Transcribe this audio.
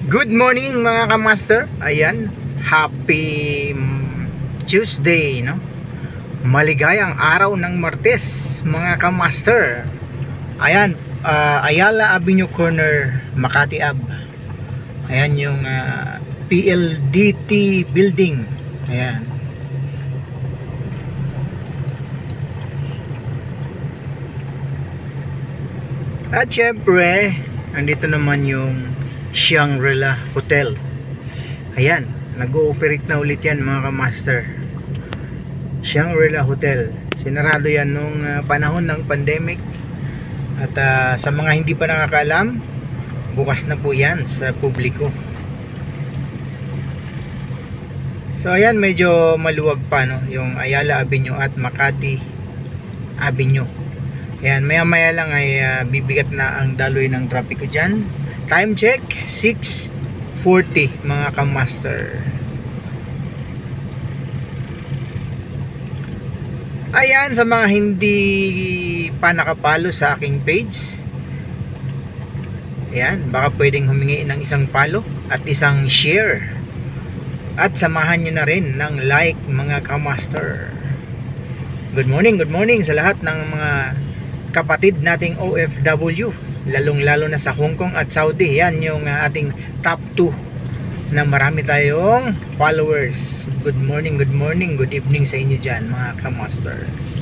Good morning mga kamaster. Ayan, happy Tuesday, no? Maligayang araw ng Martes mga kamaster. Ayan, Ayala Avenue Corner, Makati Ave. Ayan yung PLDT building. Ayan. At syempre, andito naman yung Shangri-La Hotel. Ayan, nag-ooperate na ulit yan mga kamaster. Shangri-La Hotel. Sinarado yan nung panahon ng pandemic. At sa mga hindi pa nakakaalam, bukas na po yan sa publiko. So ayan, medyo maluwag pa, no? Yung Ayala Avenue at Makati Avenue. Ayan, maya maya lang ay bibigat na ang daloy ng trapiko dyan. Time check, 6:40 mga kamaster. Ayan, sa mga hindi pa nakapalo sa aking page, ayan, baka pwedeng humingi ng isang follow at isang share. At samahan nyo na rin ng like mga kamaster. Good morning sa lahat ng mga kapatid nating OFW, lalong lalo na sa Hong Kong at Saudi. Yan yung ating top 2 na marami tayong followers. Good morning, good evening sa inyo dyan mga kamaster.